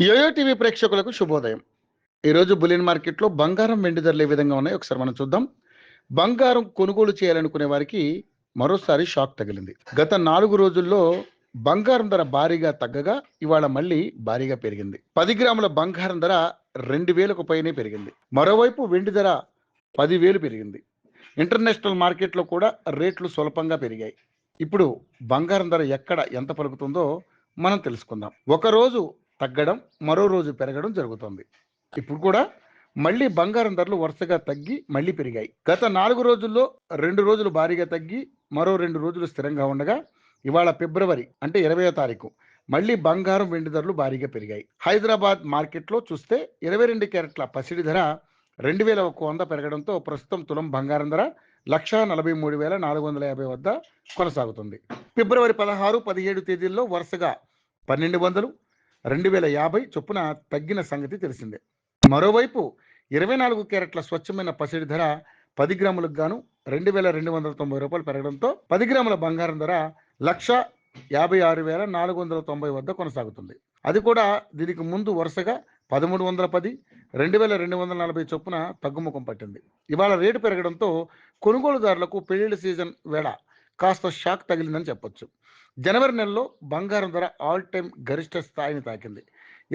Yo-yo TV ప్రేక్షకులకు శుభోదయం. ఈరోజు బులియన్ మార్కెట్లో బంగారం, వెండి ధరలు ఏ విధంగా ఉన్నాయో ఒకసారి మనం చూద్దాం. బంగారం కొనుగోలు చేయాలనుకునే వారికి మరోసారి షాక్ తగిలింది. గత 4 రోజుల్లో బంగారం ధర భారీగా తగ్గగా ఇవాళ మళ్ళీ భారీగా పెరిగింది. 10 గ్రాముల బంగారం ధర 2000కు పైనే పెరిగింది. మరోవైపు వెండి ధర 10,000 పెరిగింది. ఇంటర్నేషనల్ మార్కెట్లో కూడా రేట్లు స్వల్పంగా పెరిగాయి. ఇప్పుడు బంగారం ధర ఎక్కడ ఎంత పలుకుతుందో మనం తెలుసుకుందాం. ఒకరోజు తగ్గడం, మరో రోజు పెరగడం జరుగుతుంది. ఇప్పుడు కూడా మళ్ళీ బంగారం ధరలు వరుసగా తగ్గి మళ్ళీ పెరిగాయి. గత 4 రోజుల్లో 2 రోజులు భారీగా తగ్గి మరో 2 రోజులు స్థిరంగా ఉండగా ఇవాళ ఫిబ్రవరి అంటే 20వ తారీఖు మళ్ళీ బంగారం, వెండి ధరలు భారీగా పెరిగాయి. హైదరాబాద్ మార్కెట్లో చూస్తే 22 క్యారెట్ల పసిడి ధర 2,100 పెరగడంతో ప్రస్తుతం తులం బంగారం ధర 1,43,450 వద్ద కొనసాగుతుంది. ఫిబ్రవరి 16, 17 తేదీల్లో వరుసగా 1,200, 2,050 చొప్పున తగ్గిన సంగతి తెలిసిందే. మరోవైపు 24 క్యారెట్ల స్వచ్ఛమైన పసిడి ధర 10 గ్రాములకు గాను 2,290 రూపాయలు పెరగడంతో 10 గ్రాముల బంగారం ధర 1,56,490 వద్ద కొనసాగుతుంది. అది కూడా దీనికి ముందు వరుసగా 1,310, 2,240 చొప్పున తగ్గుముఖం పట్టింది. ఇవాళ రేటు పెరగడంతో కొనుగోలుదారులకు పెళ్లిళ్ల సీజన్ వేళ కాస్త షాక్ తగిలిందని చెప్పొచ్చు. జనవరి నెలలో బంగారం ధర ఆల్ టైమ్ గరిష్ట స్థాయిని తాకింది.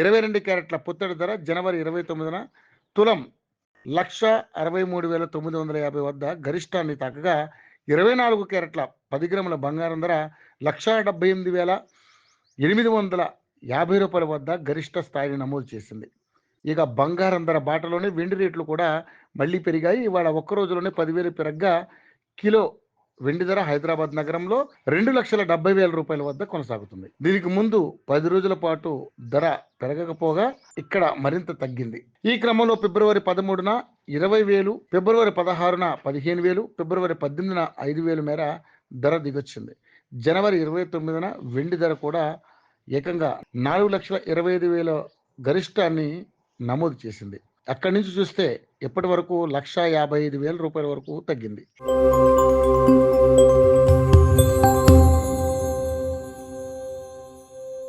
22 క్యారెట్ల పుత్తడి ధర జనవరి 29న తులం 1,63,950 వద్ద గరిష్టాన్ని తాకగా 24 క్యారెట్ల 10 గ్రాముల బంగారం ధర 1,78,850 రూపాయల వద్ద గరిష్ట స్థాయిని నమోదు చేసింది. ఇక బంగారం ధర బాటలోనే వెండి రేట్లు కూడా మళ్ళీ పెరిగాయి. ఇవాళ ఒక్క రోజులోనే 10,000 పెరగ్గా కిలో వెండి ధర హైదరాబాద్ నగరంలో 2,70,000 రూపాయల వద్ద కొనసాగుతుంది. దీనికి ముందు 10 రోజుల పాటు ధర పెరగకపోగా ఇక్కడ మరింత తగ్గింది. ఈ క్రమంలో ఫిబ్రవరి 13న 20,000, ఫిబ్రవరి 16న 15,000, ఫిబ్రవరి 18న 5,000 మేర ధర దిగొచ్చింది. జనవరి 29న వెండి ధర కూడా ఏకంగా 4,25,000 గరిష్టాన్ని నమోదు చేసింది. అక్కడి నుంచి చూస్తే ఇప్పటి వరకు 1,55,000 రూపాయల వరకు తగ్గింది.